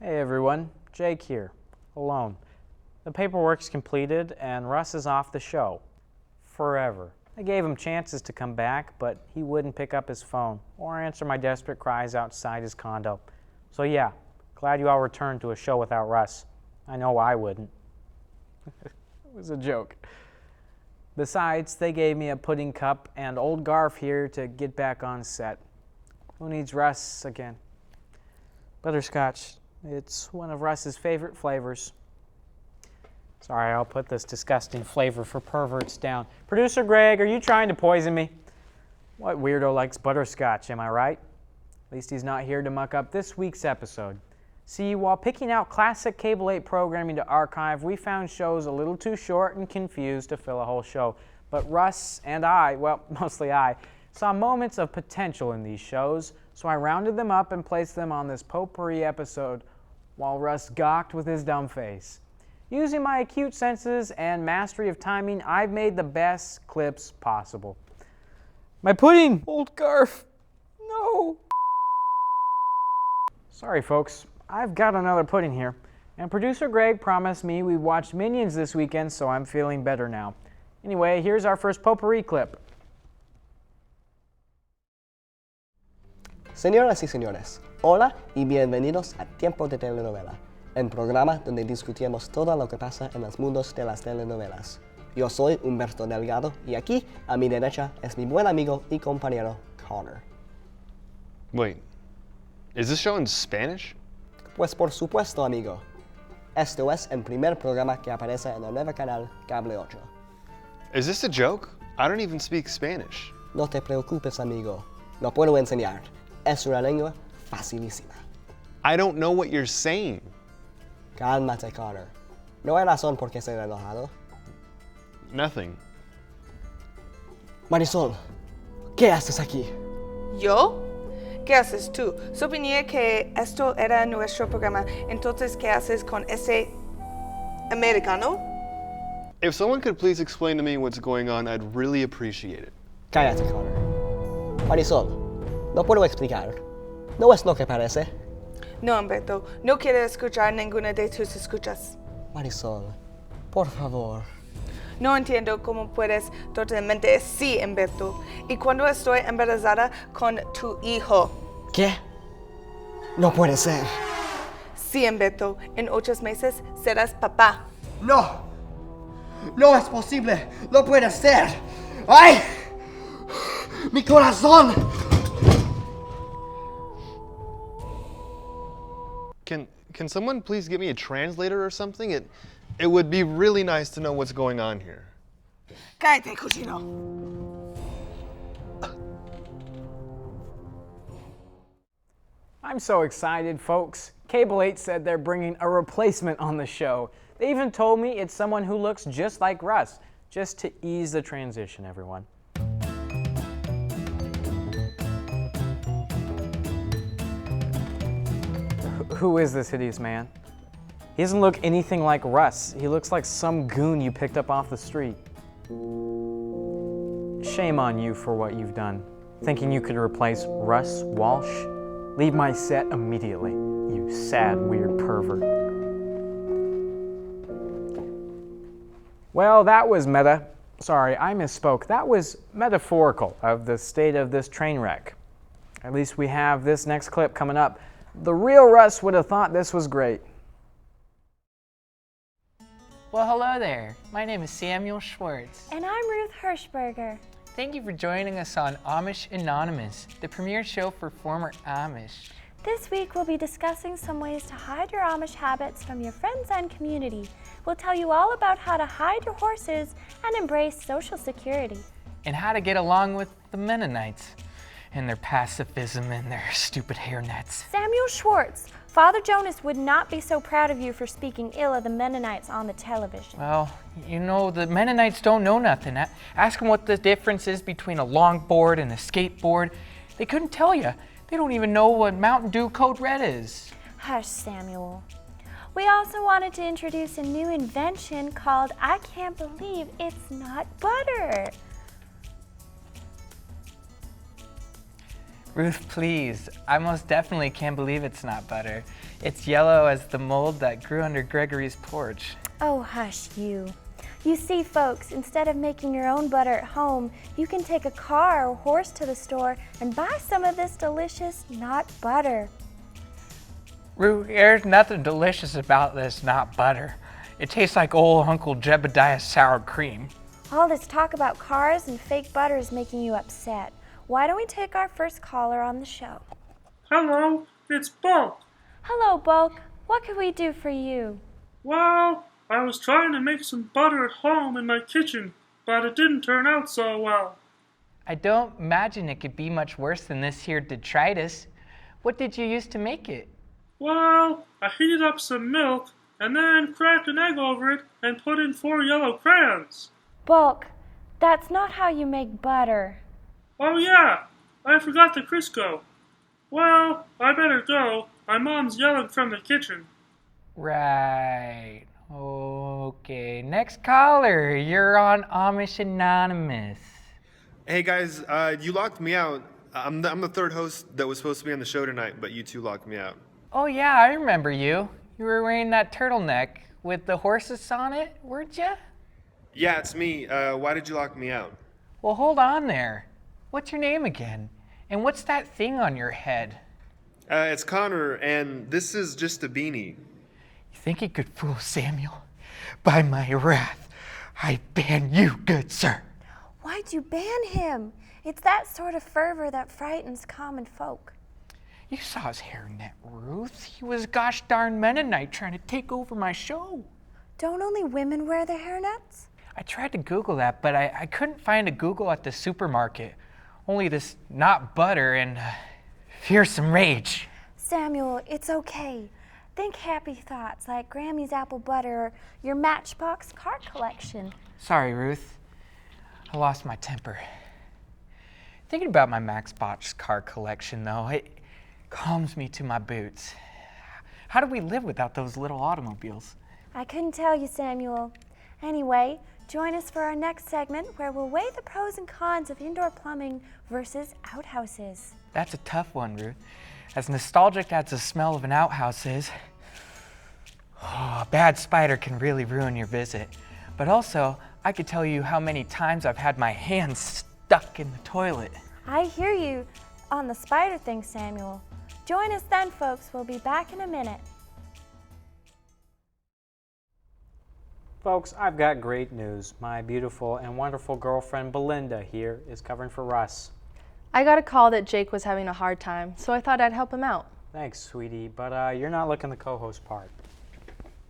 Hey everyone, Jake here, alone. The paperwork's completed and Russ is off the show. Forever. I gave him chances to come back, but he wouldn't pick up his phone or answer my desperate cries outside his condo. So yeah, glad you all returned to a show without Russ. I know I wouldn't. It was a joke. Besides, they gave me a pudding cup and old Garf here to get back on set. Who needs Russ again? Butterscotch. It's one of Russ's favorite flavors. Sorry, I'll put this disgusting flavor for perverts down. Producer Greg, are you trying to poison me? What weirdo likes butterscotch, am I right? At least he's not here to muck up this week's episode. See, while picking out classic Cable 8 programming to archive, we found shows a little too short and confused to fill a whole show. But Russ and I, well, mostly I, saw moments of potential in these shows, so I rounded them up and placed them on this Potpourri episode while Russ gawked with his dumb face. Using my acute senses and mastery of timing, I've made the best clips possible. My pudding! Old Garf! No! Sorry folks, I've got another pudding here. And producer Greg promised me we'd watch Minions this weekend, so I'm feeling better now. Anyway, here's our first Potpourri clip. Señoras y señores, hola y bienvenidos a Tiempo de Telenovela, el programa donde discutimos todo lo que pasa en los mundos de las telenovelas. Yo soy Humberto Delgado y aquí, a mi derecha, es mi buen amigo y compañero, Connor. Wait, is this show in Spanish? Pues por supuesto, amigo. Esto es el primer programa que aparece en el nuevo canal Cable 8. Is this a joke? I don't even speak Spanish. No te preocupes, amigo. Lo puedo enseñar. Es una lengua facilísima. I don't know what you're saying. Cálmate, Connor. No hay razón por qué ser enojado. Nothing. Marisol, ¿qué haces aquí? ¿Yo? ¿Qué haces tú? Suponía que esto era nuestro programa. Entonces, ¿qué haces con ese americano? If someone could please explain to me what's going on, I'd really appreciate it. Cállate, Connor. Marisol, no puedo explicar. ¿No es lo que parece? No, Humberto, no quiero escuchar ninguna de tus escuchas. Marisol, por favor. No entiendo cómo puedes totalmente sí, Humberto. Y cuando estoy embarazada con tu hijo. ¿Qué? No puede ser. Sí, Humberto, en 8 meses serás papá. No. No es posible. No puede ser. ¡Ay! ¡Mi corazón! Can someone please get me a translator or something? It would be really nice to know what's going on here. Cállate, cochino. I'm so excited, folks. Cable 8 said they're bringing a replacement on the show. They even told me it's someone who looks just like Russ, just to ease the transition, everyone. Who is this hideous man? He doesn't look anything like Russ. He looks like some goon you picked up off the street. Shame on you for what you've done. Thinking you could replace Russ Walsh? Leave my set immediately, you sad, weird pervert. Well, that was meta. Sorry, I misspoke. That was metaphorical of the state of this train wreck. At least we have this next clip coming up. The real Russ would have thought this was great. Well, hello there. My name is Samuel Schwartz. And I'm Ruth Hirschberger. Thank you for joining us on Amish Anonymous, the premier show for former Amish. This week we'll be discussing some ways to hide your Amish habits from your friends and community. We'll tell you all about how to hide your horses and embrace social security. And how to get along with the Mennonites and their pacifism and their stupid hairnets. Samuel Schwartz, Father Jonas would not be so proud of you for speaking ill of the Mennonites on the television. Well, you know, the Mennonites don't know nothing. Ask them what the difference is between a longboard and a skateboard. They couldn't tell you. They don't even know what Mountain Dew Code Red is. Hush, Samuel. We also wanted to introduce a new invention called I Can't Believe It's Not Butter. Ruth, please. I most definitely can't believe it's not butter. It's yellow as the mold that grew under Gregory's porch. Oh, hush you. You see, folks, instead of making your own butter at home, you can take a car or horse to the store and buy some of this delicious not butter. Ruth, there's nothing delicious about this not butter. It tastes like old Uncle Jebediah's sour cream. All this talk about cars and fake butter is making you upset. Why don't we take our first caller on the show? Hello, it's Bulk. Hello, Bulk. What can we do for you? Well, I was trying to make some butter at home in my kitchen, but it didn't turn out so well. I don't imagine it could be much worse than this here detritus. What did you use to make it? Well, I heated up some milk and then cracked an egg over it and put in 4 yellow crayons. Bulk, that's not how you make butter. Oh yeah, I forgot the Crisco. Well, I better go. My mom's yelling from the kitchen. Right. Okay. Next caller. You're on Amish Anonymous. Hey guys, you locked me out. I'm the third host that was supposed to be on the show tonight, but you two locked me out. Oh yeah, I remember you. You were wearing that turtleneck with the horses on it, weren't you? Yeah, it's me. Why did you lock me out? Well, hold on there. What's your name again? And what's that thing on your head? It's Connor, and this is just a beanie. You think you could fool Samuel? By my wrath, I ban you, good sir. Why'd you ban him? It's that sort of fervor that frightens common folk. You saw his hairnet, Ruth. He was a gosh darn Mennonite trying to take over my show. Don't only women wear their hairnets? I tried to Google that, but I couldn't find a Google at the supermarket. Only this not butter and fearsome rage. Samuel, it's okay. Think happy thoughts like Grammy's apple butter or your Matchbox car collection. Sorry, Ruth. I lost my temper. Thinking about my Matchbox car collection, though, it calms me to my boots. How do we live without those little automobiles? I couldn't tell you, Samuel. Anyway, join us for our next segment where we'll weigh the pros and cons of indoor plumbing versus outhouses. That's a tough one, Ruth. As nostalgic as the smell of an outhouse is, a bad spider can really ruin your visit. But also, I could tell you how many times I've had my hands stuck in the toilet. I hear you on the spider thing, Samuel. Join us then, folks. We'll be back in a minute. Folks, I've got great news. My beautiful and wonderful girlfriend Belinda here is covering for Russ. I got a call that Jake was having a hard time, so I thought I'd help him out. Thanks, sweetie, but you're not looking the co-host part.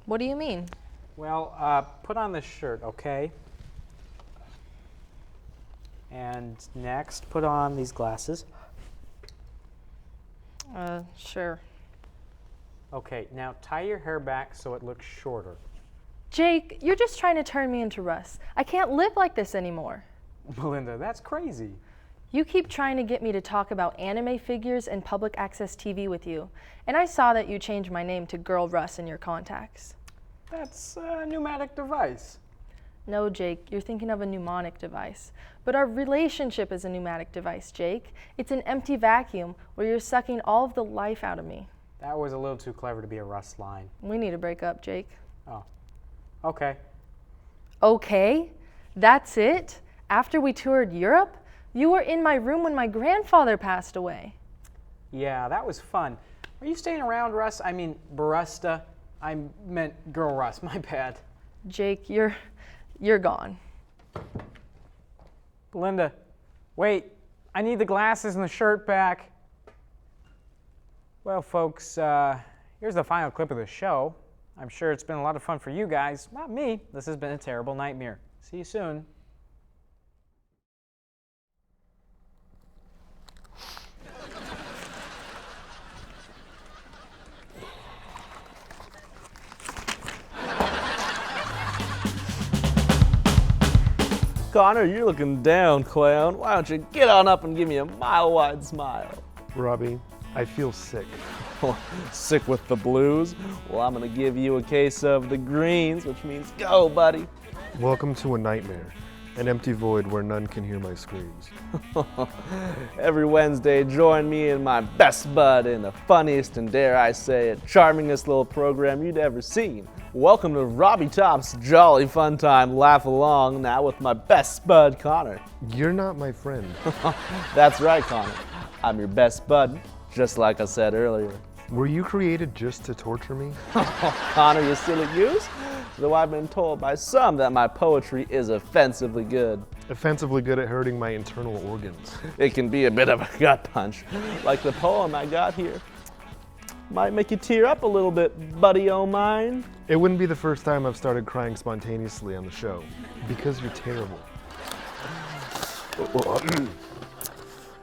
What do you mean? Well, put on this shirt, okay? And next, put on these glasses. Sure. Okay, now tie your hair back so it looks shorter. Jake, you're just trying to turn me into Russ. I can't live like this anymore. Belinda, that's crazy. You keep trying to get me to talk about anime figures and public access TV with you, and I saw that you changed my name to Girl Russ in your contacts. That's a pneumatic device. No, Jake, you're thinking of a mnemonic device. But our relationship is a pneumatic device, Jake. It's an empty vacuum where you're sucking all of the life out of me. That was a little too clever to be a Russ line. We need to break up, Jake. Oh, okay. Okay? That's it? After we toured Europe? You were in my room when my grandfather passed away. Yeah, that was fun. Are you staying around, Russ? I mean, Barusta. I meant Girl Russ, my bad. Jake, you're gone. Belinda, wait. I need the glasses and the shirt back. Well, folks, here's the final clip of the show. I'm sure it's been a lot of fun for you guys. Not me. This has been a terrible nightmare. See you soon. Connor, you're looking down, clown. Why don't you get on up and give me a mile-wide smile? Robbie, I feel sick. Sick with the blues? Well, I'm gonna give you a case of the greens, which means go, buddy. Welcome to a nightmare. An empty void where none can hear my screams. Every Wednesday, join me and my best bud in the funniest and, dare I say it, charmingest little program you'd ever seen. Welcome to Robbie Top's Jolly Fun Time Laugh Along, now with my best bud, Connor. You're not my friend. That's right, Connor. I'm your best bud, just like I said earlier. Were you created just to torture me? Connor, you silly goose. Though I've been told by some that my poetry is offensively good. Offensively good at hurting my internal organs. It can be a bit of a gut punch, like the poem I got here. Might make you tear up a little bit, buddy o' mine. It wouldn't be the first time I've started crying spontaneously on the show, because you're terrible.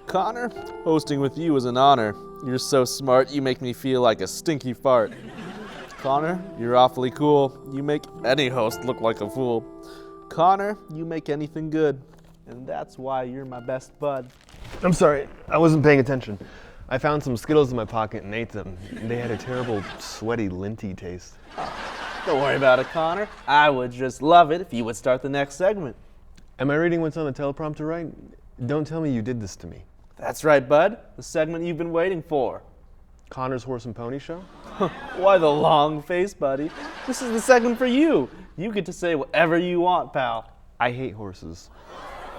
Connor, hosting with you is an honor. You're so smart, you make me feel like a stinky fart. Connor, you're awfully cool. You make any host look like a fool. Connor, you make anything good. And that's why you're my best bud. I'm sorry, I wasn't paying attention. I found some Skittles in my pocket and ate them. They had a terrible, sweaty, linty taste. Don't worry about it, Connor. I would just love it if you would start the next segment. Am I reading what's on the teleprompter right? Don't tell me you did this to me. That's right, bud. The segment you've been waiting for. Connor's Horse and Pony Show? Why the long face, buddy? This is the segment for you. You get to say whatever you want, pal. I hate horses.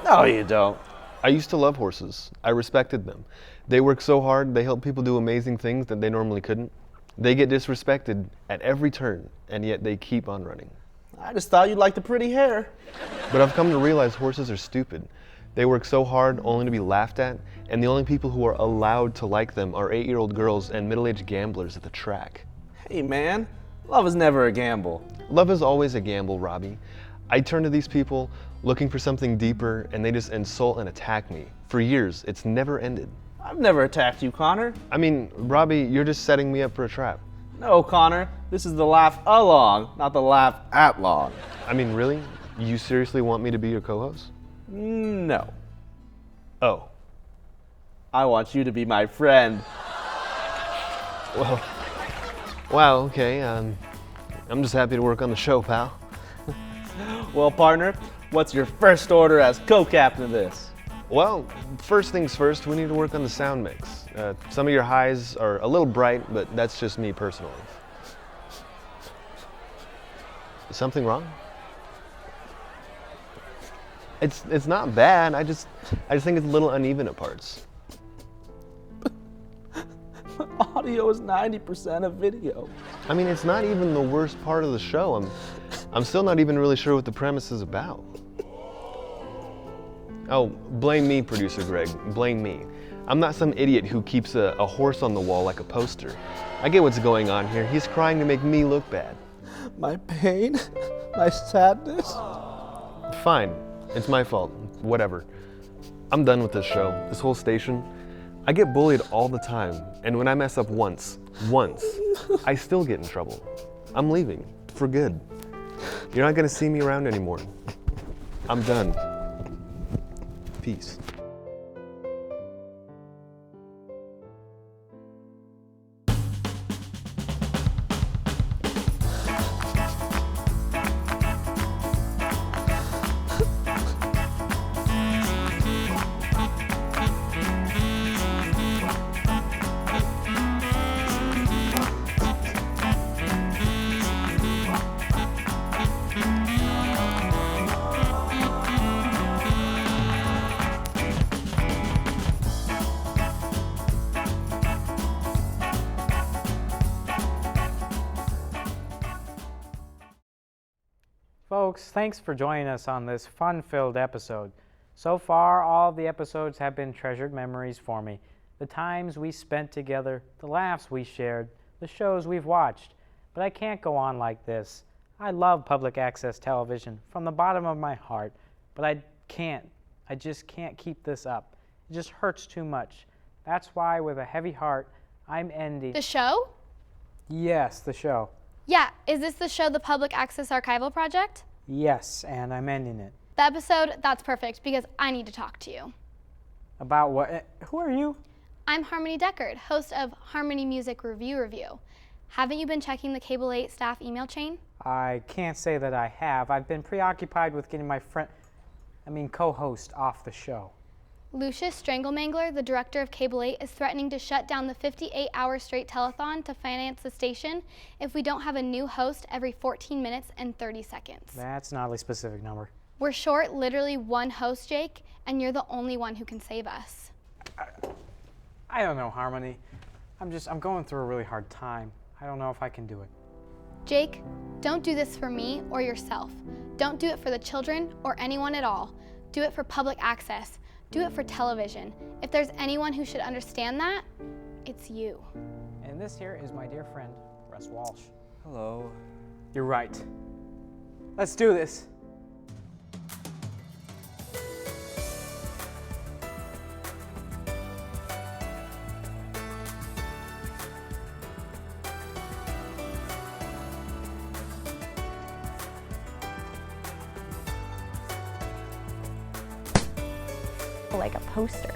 No, you don't. I used to love horses. I respected them. They work so hard, they help people do amazing things that they normally couldn't. They get disrespected at every turn, and yet they keep on running. I just thought you'd like the pretty hair. But I've come to realize horses are stupid. They work so hard only to be laughed at, and the only people who are allowed to like them are 8-year-old girls and middle-aged gamblers at the track. Hey, man. Love is never a gamble. Love is always a gamble, Robbie. I turn to these people looking for something deeper, and they just insult and attack me. For years, it's never ended. I've never attacked you, Connor. I mean, Robbie, you're just setting me up for a trap. No, Connor. This is the laugh along, not the laugh at long. I mean, really? You seriously want me to be your co-host? No. Oh. I want you to be my friend. Well, wow, okay. I'm just happy to work on the show, pal. Well, partner, what's your first order as co-captain of this? Well, first things first, we need to work on the sound mix. Some of your highs are a little bright, but that's just me personally. Is something wrong? It's not bad. I just think it's a little uneven at parts. Audio is 90% of video. I mean, it's not even the worst part of the show. I'm still not even really sure what the premise is about. Oh, blame me, producer Greg. Blame me. I'm not some idiot who keeps a horse on the wall like a poster. I get what's going on here. He's crying to make me look bad. My pain? My sadness? Fine. It's my fault. Whatever. I'm done with this show, this whole station. I get bullied all the time, and when I mess up once, I still get in trouble. I'm leaving, for good. You're not gonna see me around anymore. I'm done. Peace. Folks, thanks for joining us on this fun-filled episode. So far, all of the episodes have been treasured memories for me. The times we spent together, the laughs we shared, the shows we've watched. But I can't go on like this. I love public access television from the bottom of my heart, but I just can't keep this up. It just hurts too much. That's why, with a heavy heart, I'm ending. The show? Yes, the show. Yeah, is this the show, the Public Access Archival Project? Yes, and I'm ending it. The episode, that's perfect, because I need to talk to you. About what? Who are you? I'm Harmony Deckard, host of Harmony Music Review. Haven't you been checking the Cable 8 staff email chain? I can't say that I have. I've been preoccupied with getting my friend... I mean co-host off the show. Lucius Stranglemangler, the director of Cable 8, is threatening to shut down the 58-hour straight telethon to finance the station if we don't have a new host every 14 minutes and 30 seconds. That's an oddly specific number. We're short literally one host, Jake, and you're the only one who can save us. I don't know, Harmony. I'm going through a really hard time. I don't know if I can do it. Jake, don't do this for me or yourself. Don't do it for the children or anyone at all. Do it for public access. Do it for television. If there's anyone who should understand that, it's you. And this here is my dear friend, Russ Walsh. Hello. You're right. Let's do this. Like a poster.